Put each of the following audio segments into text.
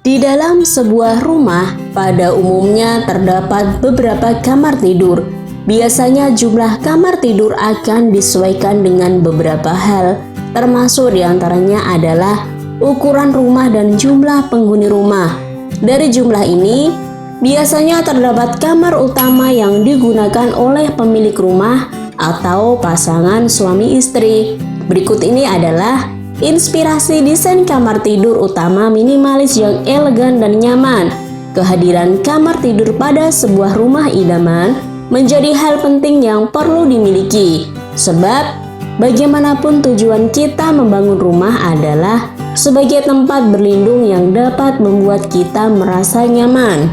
Di dalam sebuah rumah, pada umumnya terdapat beberapa kamar tidur. Biasanya jumlah kamar tidur akan disesuaikan dengan beberapa hal, termasuk diantaranya adalah ukuran rumah dan jumlah penghuni rumah. Dari jumlah ini, biasanya terdapat kamar utama yang digunakan oleh pemilik rumah atau pasangan suami istri. Berikut ini adalah inspirasi desain kamar tidur utama minimalis yang elegan dan nyaman. Kehadiran kamar tidur pada sebuah rumah idaman menjadi hal penting yang perlu dimiliki. Sebab, bagaimanapun tujuan kita membangun rumah adalah sebagai tempat berlindung yang dapat membuat kita merasa nyaman.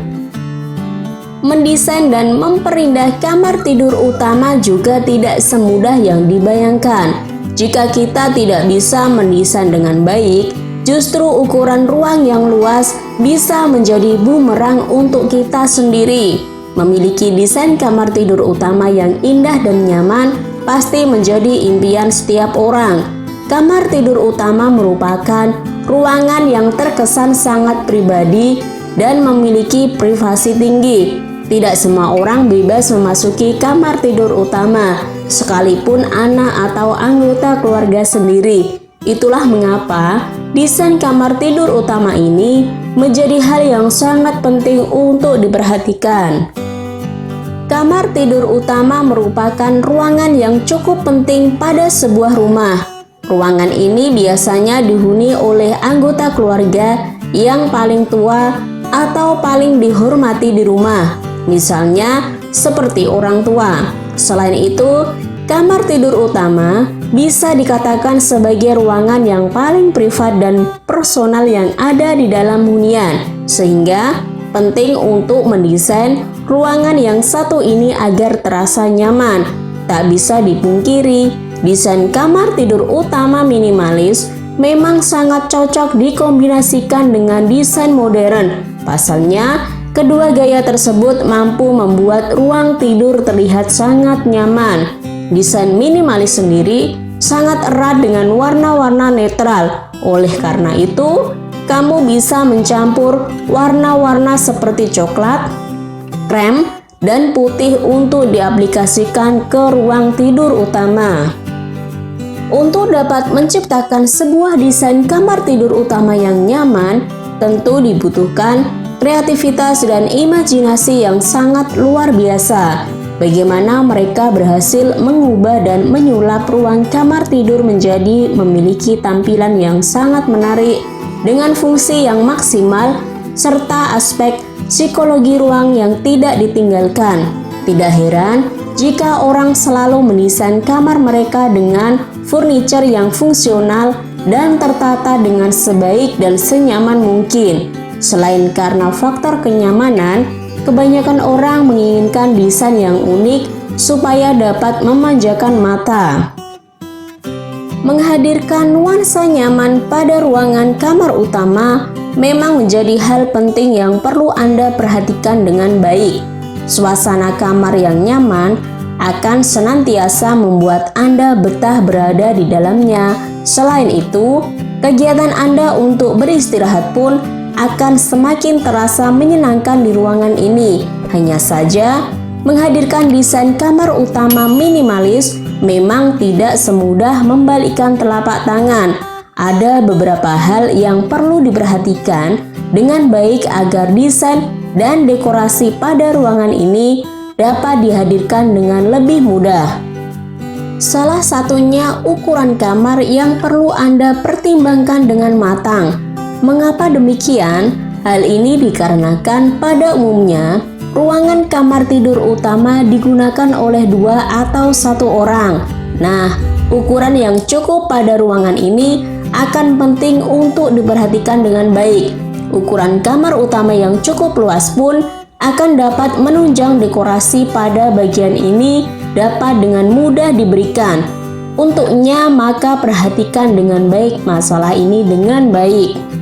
Mendesain dan memperindah kamar tidur utama juga tidak semudah yang dibayangkan. Jika kita tidak bisa mendesain dengan baik, justru ukuran ruang yang luas bisa menjadi bumerang untuk kita sendiri. Memiliki desain kamar tidur utama yang indah dan nyaman pasti menjadi impian setiap orang. Kamar tidur utama merupakan ruangan yang terkesan sangat pribadi dan memiliki privasi tinggi. Tidak semua orang bebas memasuki kamar tidur utama, sekalipun anak atau anggota keluarga sendiri. Itulah mengapa desain kamar tidur utama ini menjadi hal yang sangat penting untuk diperhatikan. Kamar tidur utama merupakan ruangan yang cukup penting pada sebuah rumah. Ruangan ini biasanya dihuni oleh anggota keluarga yang paling tua atau paling dihormati di rumah, misalnya seperti orang tua. Selain itu, kamar tidur utama bisa dikatakan sebagai ruangan yang paling privat dan personal yang ada di dalam hunian, sehingga penting untuk mendesain ruangan yang satu ini agar terasa nyaman. Tak bisa dipungkiri, desain kamar tidur utama minimalis memang sangat cocok dikombinasikan dengan desain modern. Pasalnya, kedua gaya tersebut mampu membuat ruang tidur terlihat sangat nyaman. Desain minimalis sendiri sangat erat dengan warna-warna netral. Oleh karena itu, kamu bisa mencampur warna-warna seperti coklat, krem, dan putih untuk diaplikasikan ke ruang tidur utama. Untuk dapat menciptakan sebuah desain kamar tidur utama yang nyaman, tentu dibutuhkan kreativitas dan imajinasi yang sangat luar biasa. Bagaimana mereka berhasil mengubah dan menyulap ruang kamar tidur menjadi memiliki tampilan yang sangat menarik dengan fungsi yang maksimal serta aspek psikologi ruang yang tidak ditinggalkan. Tidak heran jika orang selalu mendesain kamar mereka dengan furniture yang fungsional dan tertata dengan sebaik dan senyaman mungkin. Selain karena faktor kenyamanan, kebanyakan orang menginginkan desain yang unik supaya dapat memanjakan mata. Menghadirkan nuansa nyaman pada ruangan kamar utama memang menjadi hal penting yang perlu Anda perhatikan dengan baik. Suasana kamar yang nyaman akan senantiasa membuat Anda betah berada di dalamnya. Selain itu, kegiatan Anda untuk beristirahat pun akan semakin terasa menyenangkan di ruangan ini. Hanya saja, menghadirkan desain kamar utama minimalis memang tidak semudah membalikkan telapak tangan. Ada beberapa hal yang perlu diperhatikan dengan baik agar desain dan dekorasi pada ruangan ini dapat dihadirkan dengan lebih mudah. Salah satunya ukuran kamar yang perlu Anda pertimbangkan dengan matang. Mengapa demikian? Hal ini dikarenakan pada umumnya ruangan kamar tidur utama digunakan oleh 2 atau 1 orang. Nah, ukuran yang cukup pada ruangan ini akan penting untuk diperhatikan dengan baik. Ukuran kamar utama yang cukup luas pun akan dapat menunjang dekorasi pada bagian ini dapat dengan mudah diberikan. Untuknya, maka perhatikan dengan baik masalah ini dengan baik.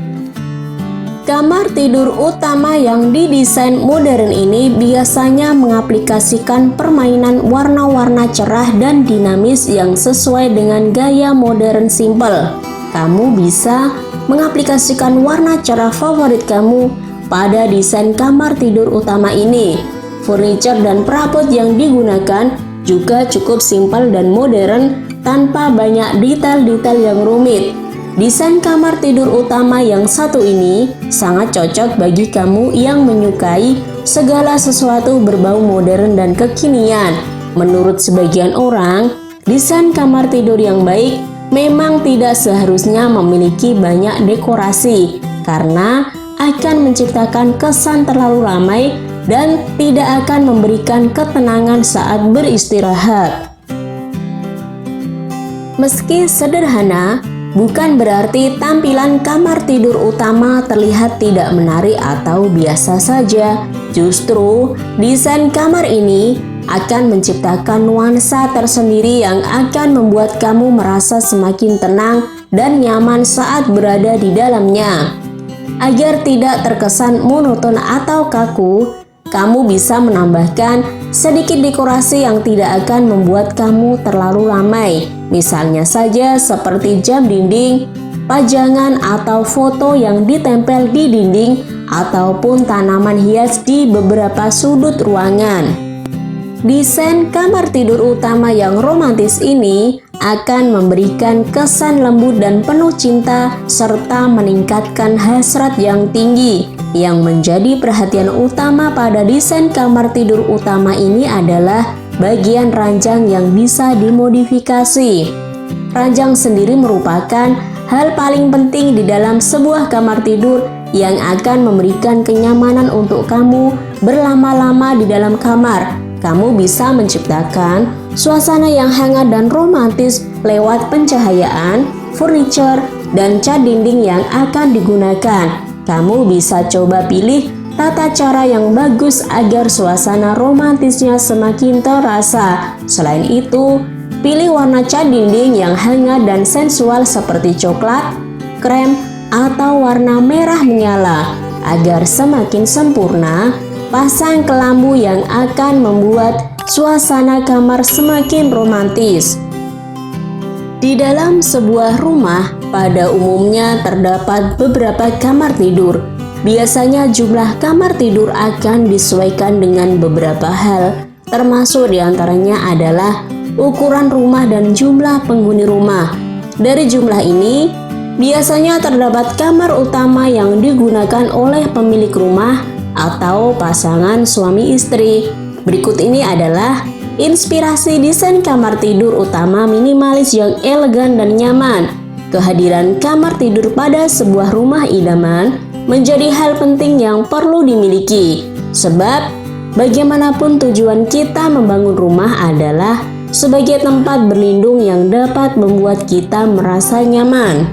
Kamar tidur utama yang didesain modern ini biasanya mengaplikasikan permainan warna-warna cerah dan dinamis yang sesuai dengan gaya modern simple. Kamu bisa mengaplikasikan warna cerah favorit kamu pada desain kamar tidur utama ini. Furniture dan perabot yang digunakan juga cukup simpel dan modern tanpa banyak detail-detail yang rumit. Desain kamar tidur utama yang satu ini sangat cocok bagi kamu yang menyukai segala sesuatu berbau modern dan kekinian. Menurut sebagian orang, desain kamar tidur yang baik memang tidak seharusnya memiliki banyak dekorasi karena akan menciptakan kesan terlalu ramai dan tidak akan memberikan ketenangan saat beristirahat. Meski sederhana, bukan berarti tampilan kamar tidur utama terlihat tidak menarik atau biasa saja. Justru, desain kamar ini akan menciptakan nuansa tersendiri yang akan membuat kamu merasa semakin tenang dan nyaman saat berada di dalamnya. Agar tidak terkesan monoton atau kaku, kamu bisa menambahkan sedikit dekorasi yang tidak akan membuat kamu terlalu ramai. Misalnya saja seperti jam dinding, pajangan atau foto yang ditempel di dinding, ataupun tanaman hias di beberapa sudut ruangan. Desain kamar tidur utama yang romantis ini akan memberikan kesan lembut dan penuh cinta serta meningkatkan hasrat yang tinggi. Yang menjadi perhatian utama pada desain kamar tidur utama ini adalah bagian ranjang yang bisa dimodifikasi. Ranjang sendiri merupakan hal paling penting di dalam sebuah kamar tidur yang akan memberikan kenyamanan untuk kamu berlama-lama di dalam kamar. Kamu bisa menciptakan suasana yang hangat dan romantis lewat pencahayaan, furniture, dan cat dinding yang akan digunakan. Kamu bisa coba pilih tata cara yang bagus agar suasana romantisnya semakin terasa. Selain itu, pilih warna cat dinding yang hangat dan sensual seperti coklat, krem, atau warna merah menyala. Agar semakin sempurna, pasang kelambu yang akan membuat suasana kamar semakin romantis. Di dalam sebuah rumah, pada umumnya terdapat beberapa kamar tidur. Biasanya jumlah kamar tidur akan disesuaikan dengan beberapa hal, termasuk diantaranya adalah ukuran rumah dan jumlah penghuni rumah. Dari jumlah ini, biasanya terdapat kamar utama yang digunakan oleh pemilik rumah atau pasangan suami istri. Berikut ini adalah inspirasi desain kamar tidur utama minimalis yang elegan dan nyaman. Kehadiran kamar tidur pada sebuah rumah idaman menjadi hal penting yang perlu dimiliki. Sebab bagaimanapun tujuan kita membangun rumah adalah sebagai tempat berlindung yang dapat membuat kita merasa nyaman.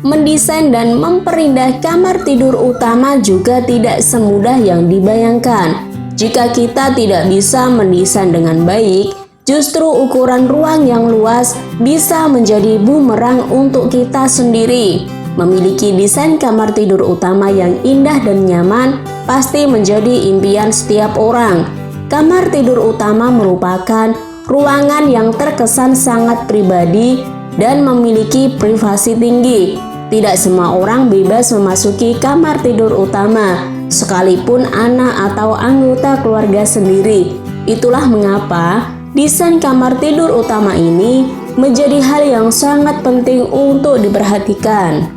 Mendesain dan memperindah kamar tidur utama juga tidak semudah yang dibayangkan. Jika kita tidak bisa mendesain dengan baik, justru ukuran ruang yang luas bisa menjadi bumerang untuk kita sendiri. Memiliki desain kamar tidur utama yang indah dan nyaman pasti menjadi impian setiap orang. Kamar tidur utama merupakan ruangan yang terkesan sangat pribadi dan memiliki privasi tinggi. Tidak semua orang bebas memasuki kamar tidur utama, sekalipun anak atau anggota keluarga sendiri. Itulah mengapa desain kamar tidur utama ini menjadi hal yang sangat penting untuk diperhatikan.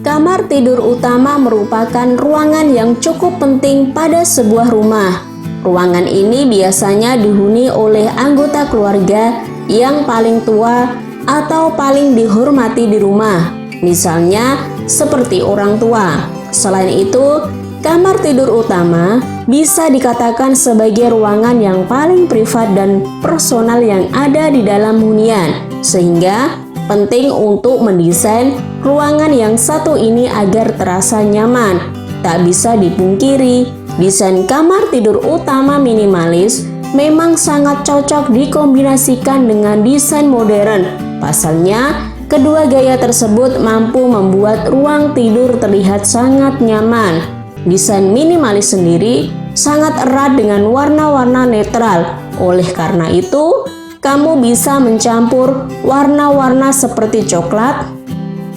Kamar tidur utama merupakan ruangan yang cukup penting pada sebuah rumah. Ruangan ini biasanya dihuni oleh anggota keluarga yang paling tua atau paling dihormati di rumah, misalnya seperti orang tua. Selain itu, kamar tidur utama bisa dikatakan sebagai ruangan yang paling privat dan personal yang ada di dalam hunian, sehingga penting untuk mendesain ruangan yang satu ini agar terasa nyaman. Tak bisa dipungkiri, desain kamar tidur utama minimalis memang sangat cocok dikombinasikan dengan desain modern. Pasalnya, kedua gaya tersebut mampu membuat ruang tidur terlihat sangat nyaman. Desain minimalis sendiri sangat erat dengan warna-warna netral. Oleh karena itu, kamu bisa mencampur warna-warna seperti coklat,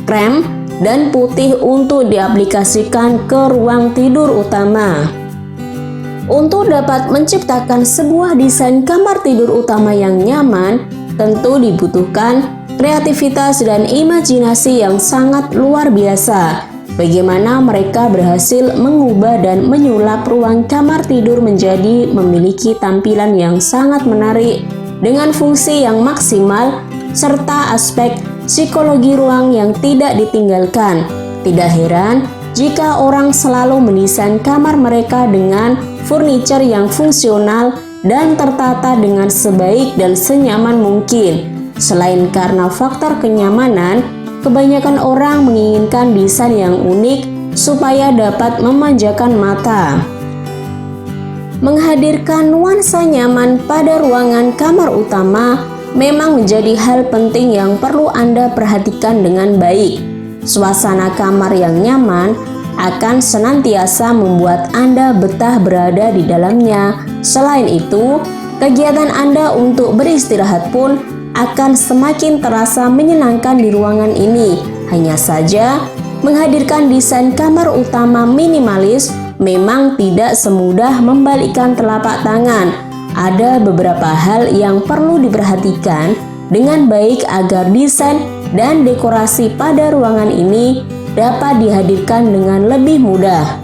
krem, dan putih untuk diaplikasikan ke ruang tidur utama. Untuk dapat menciptakan sebuah desain kamar tidur utama yang nyaman, tentu dibutuhkan kreativitas dan imajinasi yang sangat luar biasa. Bagaimana mereka berhasil mengubah dan menyulap ruang kamar tidur menjadi memiliki tampilan yang sangat menarik dengan fungsi yang maksimal serta aspek psikologi ruang yang tidak ditinggalkan. Tidak heran jika orang selalu mendesain kamar mereka dengan furniture yang fungsional dan tertata dengan sebaik dan senyaman mungkin. Selain karena faktor kenyamanan, kebanyakan orang menginginkan desain yang unik supaya dapat memanjakan mata. Menghadirkan nuansa nyaman pada ruangan kamar utama memang menjadi hal penting yang perlu Anda perhatikan dengan baik. Suasana kamar yang nyaman akan senantiasa membuat Anda betah berada di dalamnya. Selain itu, kegiatan Anda untuk beristirahat pun akan semakin terasa menyenangkan di ruangan ini. Hanya saja, menghadirkan desain kamar utama minimalis memang tidak semudah membalikkan telapak tangan. Ada beberapa hal yang perlu diperhatikan dengan baik agar desain dan dekorasi pada ruangan ini dapat dihadirkan dengan lebih mudah.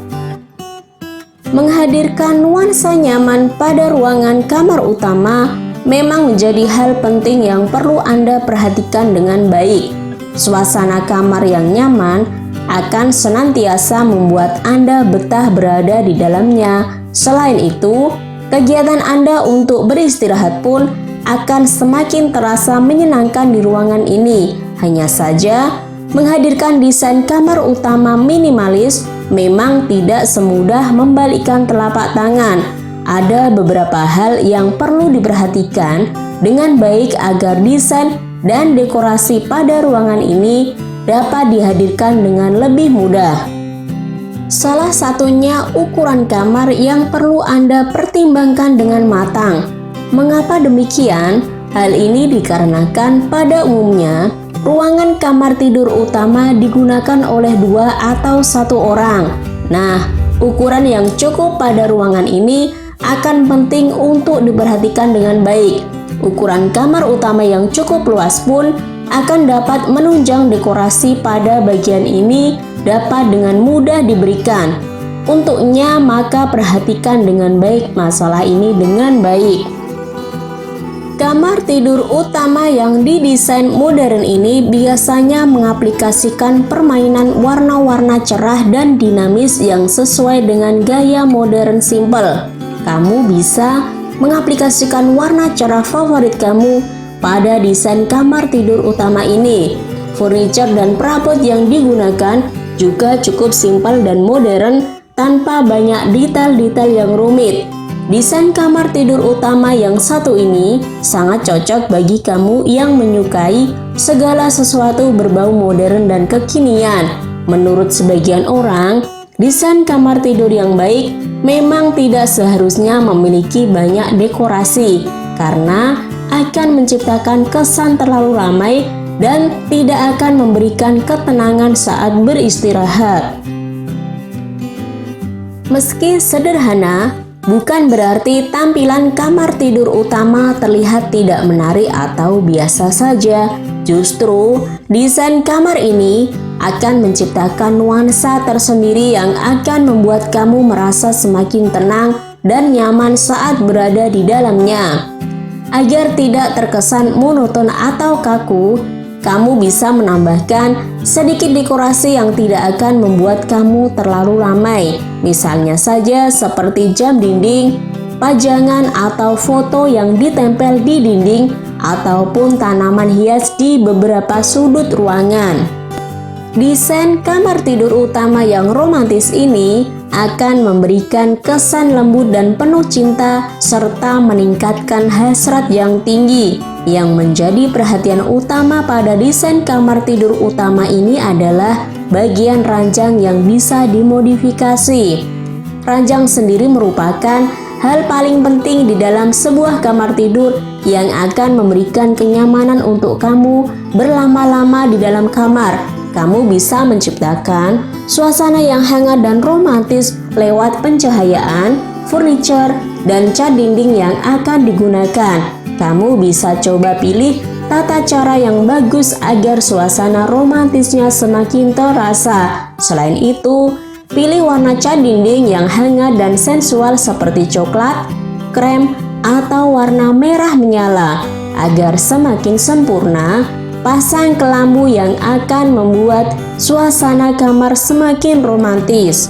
Menghadirkan nuansa nyaman pada ruangan kamar utama memang menjadi hal penting yang perlu Anda perhatikan dengan baik. Suasana kamar yang nyaman akan senantiasa membuat Anda betah berada di dalamnya. Selain itu, kegiatan Anda untuk beristirahat pun akan semakin terasa menyenangkan di ruangan ini. Hanya saja, menghadirkan desain kamar utama minimalis memang tidak semudah membalikkan telapak tangan. Ada beberapa hal yang perlu diperhatikan dengan baik agar desain dan dekorasi pada ruangan ini dapat dihadirkan dengan lebih mudah. Salah satunya ukuran kamar yang perlu Anda pertimbangkan dengan matang. Mengapa demikian? Hal ini dikarenakan pada umumnya ruangan kamar tidur utama digunakan oleh 2 atau 1 orang. Nah, ukuran yang cukup pada ruangan ini akan penting untuk diperhatikan dengan baik. Ukuran kamar utama yang cukup luas pun akan dapat menunjang dekorasi pada bagian ini dapat dengan mudah diberikan. Untuknya, maka perhatikan dengan baik masalah ini dengan baik. Kamar tidur utama yang didesain modern ini biasanya mengaplikasikan permainan warna-warna cerah dan dinamis yang sesuai dengan gaya modern simple. Kamu bisa mengaplikasikan warna cerah favorit kamu pada desain kamar tidur utama ini. Furniture dan perabot yang digunakan juga cukup simpel dan modern tanpa banyak detail-detail yang rumit. Desain kamar tidur utama yang satu ini sangat cocok bagi kamu yang menyukai segala sesuatu berbau modern dan kekinian. Menurut sebagian orang, desain kamar tidur yang baik memang tidak seharusnya memiliki banyak dekorasi karena akan menciptakan kesan terlalu ramai dan tidak akan memberikan ketenangan saat beristirahat. Meski sederhana, bukan berarti tampilan kamar tidur utama terlihat tidak menarik atau biasa saja. Justru, desain kamar ini akan menciptakan nuansa tersendiri yang akan membuat kamu merasa semakin tenang dan nyaman saat berada di dalamnya. Agar tidak terkesan monoton atau kaku, kamu bisa menambahkan sedikit dekorasi yang tidak akan membuat kamu terlalu ramai. Misalnya saja seperti jam dinding, pajangan atau foto yang ditempel di dinding, ataupun tanaman hias di beberapa sudut ruangan. Desain kamar tidur utama yang romantis ini akan memberikan kesan lembut dan penuh cinta serta meningkatkan hasrat yang tinggi. Yang menjadi perhatian utama pada desain kamar tidur utama ini adalah bagian ranjang yang bisa dimodifikasi. Ranjang sendiri merupakan hal paling penting di dalam sebuah kamar tidur yang akan memberikan kenyamanan untuk kamu berlama-lama di dalam kamar. kamu bisa menciptakan suasana yang hangat dan romantis lewat pencahayaan, furniture, dan cat dinding yang akan digunakan. Kamu bisa coba pilih tata cara yang bagus agar suasana romantisnya semakin terasa. Selain itu, pilih warna cat dinding yang hangat dan sensual seperti coklat, krem, atau warna merah menyala. Agar semakin sempurna, pasang kelambu yang akan membuat suasana kamar semakin romantis.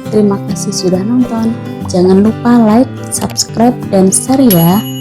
Terima kasih sudah nonton. Jangan lupa like, subscribe, dan share ya.